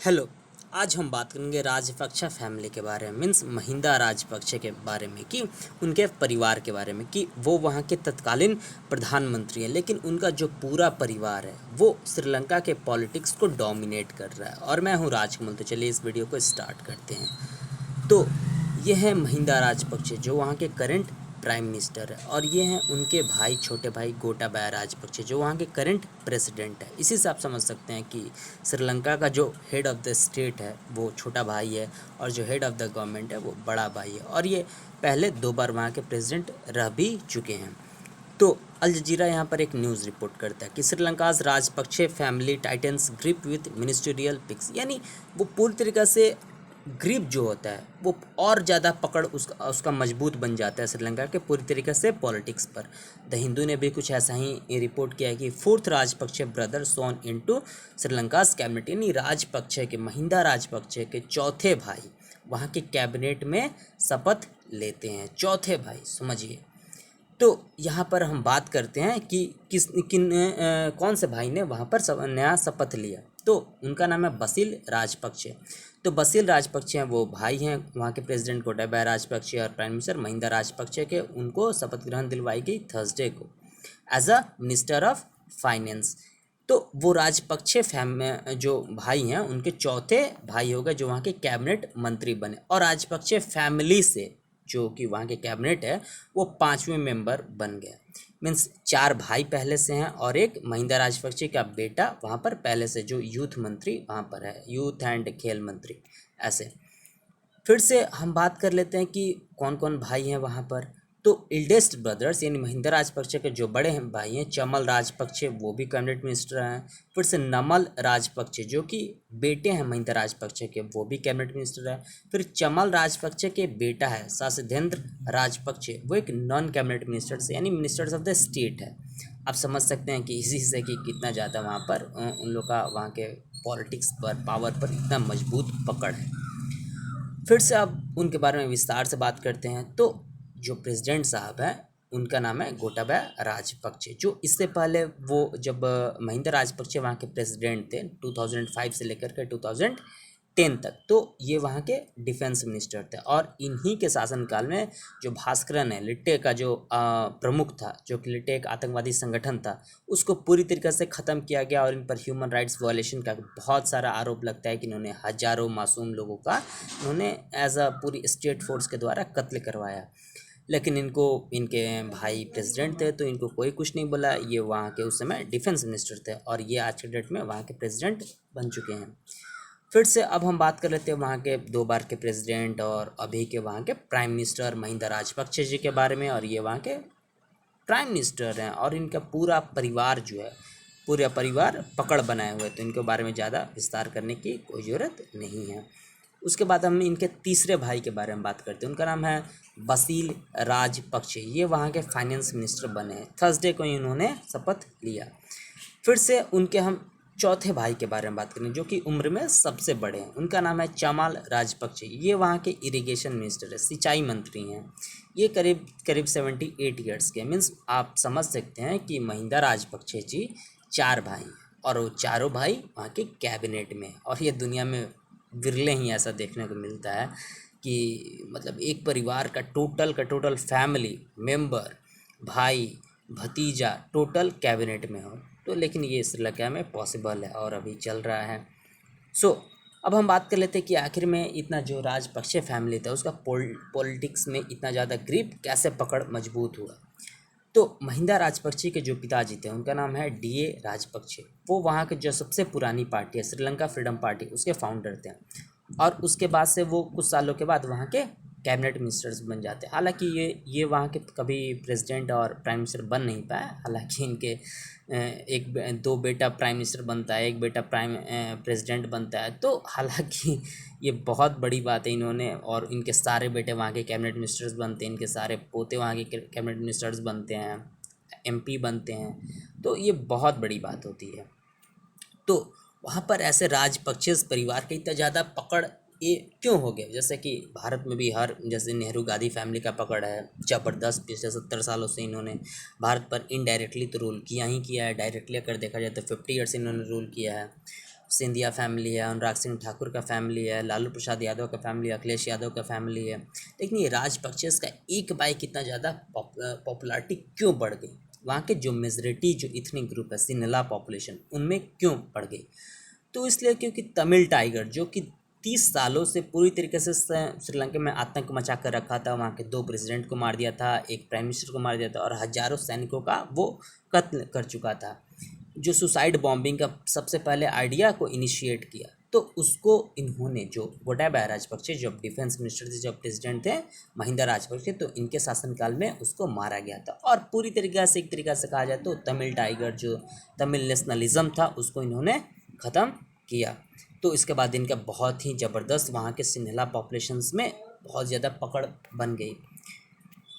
Hello. आज हम बात करेंगे राजपक्षा फैमिली के बारे में, मीन्स महिंदा राजपक्षे के बारे में, कि उनके परिवार के बारे में, कि वो वहाँ के तत्कालीन प्रधानमंत्री हैं, लेकिन उनका जो पूरा परिवार है वो श्रीलंका के पॉलिटिक्स को डोमिनेट कर रहा है। और मैं हूँ राजकमल। तो चलिए इस वीडियो को स्टार्ट करते हैं। तो ये है महिंदा राजपक्षे जो वहाँ के करंट प्राइम मिनिस्टर है, और ये हैं उनके भाई, छोटे भाई गोटाबाया राजपक्षे जो वहाँ के करंट प्रेसिडेंट है। इसी से आप समझ सकते हैं कि श्रीलंका का जो हेड ऑफ़ द स्टेट है वो छोटा भाई है, और जो हेड ऑफ़ द गवर्नमेंट है वो बड़ा भाई है, और ये पहले 2 बार वहाँ के प्रेसिडेंट रह भी चुके हैं। तो अल जजीरा यहाँ पर एक न्यूज़ रिपोर्ट करता है कि Sri Lanka's Rajapaksa family titans grip with ministerial picks, यानी वो पूरी तरीक़े से ग्रिप जो होता है वो और ज़्यादा पकड़ उसका उसका मजबूत बन जाता है श्रीलंका के पूरी तरीके से पॉलिटिक्स पर। द हिंदू ने भी कुछ ऐसा ही रिपोर्ट किया है कि 4th राजपक्षे ब्रदर सोन इनटू श्रीलंकाज कैबिनेट, यानी राजपक्षे के, महिंदा राजपक्षे के चौथे भाई वहाँ के कैबिनेट में शपथ लेते हैं। चौथे भाई, समझिए। तो यहाँ पर हम बात करते हैं कि कौन से भाई ने वहाँ पर नया शपथ लिया। तो उनका नाम है बसिल राजपक्षे। तो बसिल राजपक्षे हैं, वो भाई हैं वहाँ के प्रेसिडेंट गोटाबाया राजपक्षे और प्राइम मिनिस्टर महिंदा राजपक्षे के। उनको शपथ ग्रहण दिलवाई गई थर्सडे को as a minister of finance. तो वो राजपक्षे जो भाई हैं उनके चौथे भाई हो गए जो वहाँ के कैबिनेट मंत्री बने, और राजपक्षे फैमिली से जो कि वहाँ के कैबिनेट है वो 5वें मेंबर बन गया। मीन्स 4 भाई पहले से हैं, और एक महिंदा राजपक्षे का बेटा वहाँ पर पहले से जो यूथ मंत्री वहाँ पर है, यूथ एंड खेल मंत्री। ऐसे फिर से हम बात कर लेते हैं कि कौन कौन भाई हैं वहाँ पर। तो इल्डेस्ट ब्रदर्स यानी महिंदा राजपक्षे के जो बड़े हैं भाई हैं, चमल राजपक्षे, वो भी कैबिनेट मिनिस्टर हैं। फिर से नमल राजपक्षे जो कि बेटे हैं महिंदा राजपक्षे के, वो भी कैबिनेट मिनिस्टर है। फिर चमल राजपक्षे के बेटा है सासिधेंद्र राजपक्षे, वो एक नॉन कैबिनेट मिनिस्टर से यानी मिनिस्टर्स ऑफ द स्टेट है। आप समझ सकते हैं कि इसी से कि कितना ज़्यादा वहाँ पर उन लोग का वहाँ के पॉलिटिक्स पर, पावर पर इतना मजबूत पकड़ है। फिर से अब उनके बारे में विस्तार से बात करते हैं। तो जो प्रेसिडेंट साहब हैं उनका नाम है गोटाबाया राजपक्षे, जो इससे पहले वो जब महिंदा राजपक्षे वहाँ के प्रेसिडेंट थे 2005 से लेकर के 2010 तक, तो ये वहाँ के डिफेंस मिनिस्टर थे। और इन्हीं के शासनकाल में जो भास्करन है, लिट्टे का जो प्रमुख था, जो कि लिट्टे एक आतंकवादी संगठन था, उसको पूरी तरीके से ख़त्म किया गया। और इन पर ह्यूमन राइट्स वायलेशन का बहुत सारा आरोप लगता है कि इन्होंने हज़ारों मासूम लोगों का इन्होंने एज अ पूरी स्टेट फोर्स के द्वारा कत्ल करवाया। लेकिन इनके भाई प्रेसिडेंट थे तो इनको कोई कुछ नहीं बोला। ये वहाँ के उस समय डिफेंस मिनिस्टर थे, और ये आज के डेट में वहाँ के प्रेसिडेंट बन चुके हैं। फिर से अब हम बात कर लेते हैं वहाँ के 2 बार के प्रेसिडेंट और अभी के वहाँ के प्राइम मिनिस्टर महिंदा राजपक्षे जी के बारे में। और ये वहाँ के प्राइम मिनिस्टर हैं, और इनका पूरा परिवार जो है, पूरा परिवार पकड़ बनाए हुए, तो इनके बारे में ज़्यादा विस्तार करने की कोई ज़रूरत नहीं है। उसके बाद हम इनके तीसरे भाई के बारे में बात करते हैं। उनका नाम है बसील राजपक्षे। ये वहाँ के फाइनेंस मिनिस्टर बने हैं। थर्सडे को इन्होंने शपथ लिया। फिर से उनके हम चौथे भाई के बारे में बात करें जो कि उम्र में सबसे बड़े हैं। उनका नाम है चमाल राजपक्षे। ये वहाँ के इरिगेशन मिनिस्टर है, सिंचाई मंत्री हैं। ये करीब करीब 78 ईयर्स के। मीन्स आप समझ सकते हैं कि महिंदा राजपक्षे जी 4 भाई हैं, और वो चारों भाई वहाँ के कैबिनेट में। और ये दुनिया में विरले ही ऐसा देखने को मिलता है कि मतलब एक परिवार का टोटल फैमिली मेंबर, भाई भतीजा टोटल कैबिनेट में हो। तो लेकिन ये श्रीलंका में पॉसिबल है और अभी चल रहा है। सो अब हम बात कर लेते हैं कि आखिर में इतना जो राजपक्षे फैमिली था उसका पॉलिटिक्स में इतना ज़्यादा ग्रिप कैसे पकड़ मजबूत हुआ। तो महिंदा राजपक्षे के जो पिताजी थे उनका नाम है डीए राजपक्षे। वो वहाँ के जो सबसे पुरानी पार्टी है श्रीलंका फ्रीडम पार्टी, उसके फाउंडर थे। और उसके बाद से वो कुछ सालों के बाद वहाँ के कैबिनेट मिनिस्टर्स बन जाते हैं। हालांकि ये वहाँ के कभी प्रेसिडेंट और प्राइम मिनिस्टर बन नहीं पाए। हालांकि इनके एक 2 बेटा प्राइम मिनिस्टर बनता है, एक बेटा प्रेसिडेंट बनता है। तो हालांकि ये बहुत बड़ी बात है। इन्होंने और इनके सारे बेटे वहाँ के कैबिनेट मिनिस्टर्स बनते हैं, इनके सारे पोते वहाँ के कैबिनेट मिनिस्टर्स बनते हैं, एमपी बनते हैं। तो ये बहुत बड़ी बात होती है। तो वहाँ पर ऐसे राजपक्षे परिवार की इतना ज़्यादा पकड़ ये क्यों हो गया? जैसे कि भारत में भी जैसे नेहरू गांधी फैमिली का पकड़ है ज़बरदस्त। पिछले 70 सालों से इन्होंने भारत पर इनडायरेक्टली तो रूल किया ही किया है, डायरेक्टली अगर देखा जाए तो 50 ईयर्स इन्होंने रूल किया है। सिंधिया फैमिली है, अनुराग सिंह ठाकुर का फैमिली है, लालू प्रसाद यादव का फैमिली है, अखिलेश यादव का फैमिली है। लेकिन ये राजपक्षे का एक बाई कितना ज़्यादा पॉपुलैरिटी क्यों बढ़ गई, वहाँ के जो मेजॉरिटी जो इथनिक ग्रुप है सिन्हला पॉपुलेशन उनमें क्यों बढ़ गई? तो इसलिए क्योंकि तमिल टाइगर जो कि 30 सालों से पूरी तरीके से श्रीलंका में आतंक मचा कर रखा था, वहाँ के 2 प्रेसिडेंट को मार दिया था, एक प्राइम मिनिस्टर को मार दिया था और हजारों सैनिकों का वो कत्ल कर चुका था, जो सुसाइड बॉम्बिंग का सबसे पहले आइडिया को इनिशिएट किया, तो उसको इन्होंने जो गोटाबाया राजपक्षे जो डिफेंस मिनिस्टर थे, जब प्रेसिडेंट थे महिंदा राजपक्षे, तो इनके शासनकाल में उसको मारा गया था। और पूरी तरीके से एक तरीका से कहा जाए तो तमिल टाइगर जो तमिल नेशनलिज्म था उसको इन्होंने ख़त्म किया। तो इसके बाद इनका बहुत ही ज़बरदस्त वहाँ के सिन्हला पॉपुलेशंस में बहुत ज़्यादा पकड़ बन गई।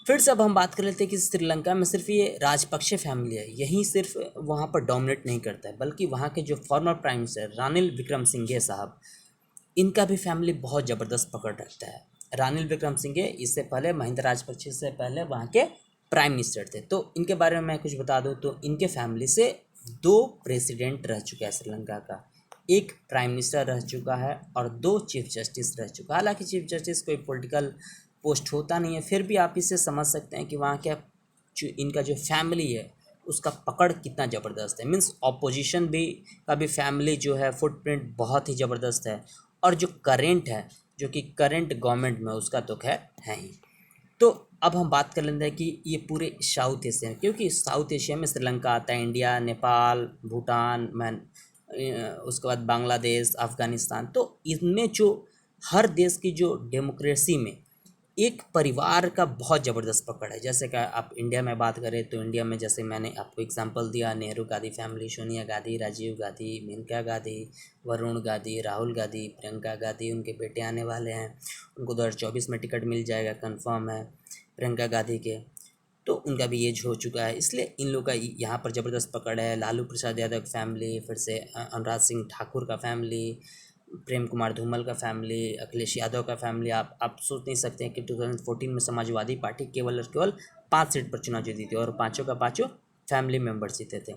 फिर से अब हम बात कर लेते हैं कि श्रीलंका में सिर्फ ये राजपक्षे फैमिली है, यही सिर्फ वहाँ पर डोमिनेट नहीं करता है, बल्कि वहाँ के जो former prime minister Ranil Wickremesinghe साहब, इनका भी फैमिली बहुत ज़बरदस्त पकड़ रखता है। रानिल विक्रमसिंघे इससे पहले महिंदा राजपक्षे से पहले वहाँ के प्राइम मिनिस्टर थे। तो इनके बारे में मैं कुछ बता दूँ तो इनके फैमिली से 2 प्रेसिडेंट रह चुका है श्रीलंका का, एक प्राइम मिनिस्टर रह चुका है और 2 चीफ जस्टिस रह चुका है। हालांकि चीफ जस्टिस कोई पॉलिटिकल पोस्ट होता नहीं है, फिर भी आप इससे समझ सकते हैं कि वहाँ क्या जो इनका जो फैमिली है उसका पकड़ कितना ज़बरदस्त है। मीन्स ऑपोजिशन भी का भी फैमिली जो है फुटप्रिंट बहुत ही ज़बरदस्त है, और जो करेंट है जो कि करंट गवर्नमेंट में उसका तो खैर है ही। तो अब हम बात कर लेते हैं कि ये पूरे साउथ एशिया में, क्योंकि साउथ एशिया में श्रीलंका आता है, इंडिया, नेपाल, भूटान, उसके बाद बांग्लादेश, अफ़गानिस्तान, तो इनमें जो हर देश की जो डेमोक्रेसी में एक परिवार का बहुत ज़बरदस्त पकड़ है। जैसे कि आप इंडिया में बात करें तो इंडिया में जैसे मैंने आपको एग्जांपल दिया, नेहरू गांधी फैमिली, सोनिया गांधी, राजीव गांधी, मेनका गांधी, वरुण गांधी, राहुल गांधी, प्रियंका गांधी, उनके बेटे आने वाले हैं, उनको 2024 में टिकट मिल जाएगा, कंफर्म है प्रियंका गांधी के। तो उनका भी एज हो चुका है, इसलिए इन लोगों का यहाँ पर ज़बरदस्त पकड़ है। लालू प्रसाद यादव की फैमिली, फिर से अनुराग सिंह ठाकुर का फैमिली, प्रेम कुमार धूमल का फैमिली, अखिलेश यादव का फैमिली। आप सोच नहीं सकते हैं कि 2014 में समाजवादी पार्टी केवल और केवल 5 सीट पर चुनाव जीती थी और 5 का 5 फैमिली मेम्बर्स जीते थे।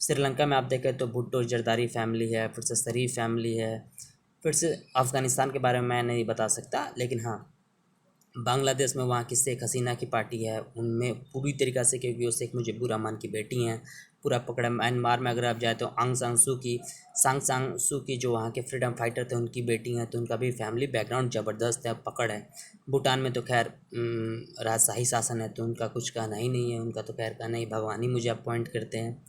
श्रीलंका में आप देखें तो भुट्टो जरदारी फैमिली है, फिर से शरीफ फैमिली है, फिर से अफ़गानिस्तान के बारे में मैं नहीं बता सकता, लेकिन हाँ बांग्लादेश में वहाँ की शेख हसीना की पार्टी है, उनमें पूरी तरीक़ा से, क्योंकि वो शेख मुजीबुर रहमान की बेटी हैं, पूरा पकड़ है। म्यांमार में अगर आप जाए तो आंग सांग सू की जो वहाँ के फ्रीडम फाइटर थे उनकी बेटी हैं, तो उनका भी फैमिली बैकग्राउंड ज़बरदस्त है, पकड़ है। भूटान में तो खैर राजशाही शासन है तो उनका कुछ कहना ही नहीं है, उनका तो खैर कहना ही भगवान ही मुझे अपॉइंट करते हैं।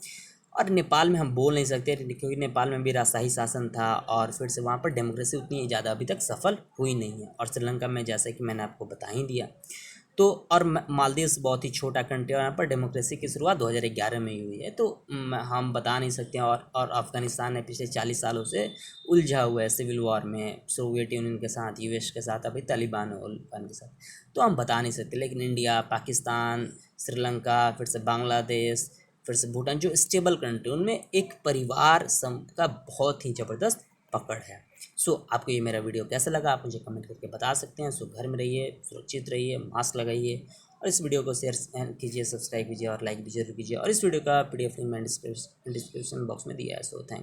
और नेपाल में हम बोल नहीं सकते क्योंकि नेपाल में भी राजशाही शासन था और फिर से वहाँ पर डेमोक्रेसी उतनी ज़्यादा अभी तक सफल हुई नहीं है। और श्रीलंका में जैसे कि मैंने आपको बता ही दिया, तो और मालदीव्स बहुत ही छोटा कंट्री है, यहाँ पर डेमोक्रेसी की शुरुआत 2011 में ही हुई है, तो हम बता नहीं सकते हैं। और अफ़गानिस्तान है पिछले 40 सालों से उलझा हुआ है सिविल वॉर में, सोवियत यूनियन के साथ, यूएस के साथ, अभी तालिबान के साथ, तो हम बता नहीं सकते। लेकिन इंडिया, पाकिस्तान, श्रीलंका, फिर से बांग्लादेश, फिर से भूटान, जो स्टेबल कंट्री, उनमें एक परिवार का बहुत ही ज़बरदस्त पकड़ है। सो आपको ये मेरा वीडियो कैसा लगा आप मुझे कमेंट करके बता सकते हैं। सो घर में रहिए, सुरक्षित रहिए, मास्क लगाइए और इस वीडियो को शेयर कीजिए, सब्सक्राइब कीजिए और लाइक भी जरूर कीजिए। और इस वीडियो का PDF लिंक मैंने डिस्क्रिप्शन बॉक्स में दिया है। So thank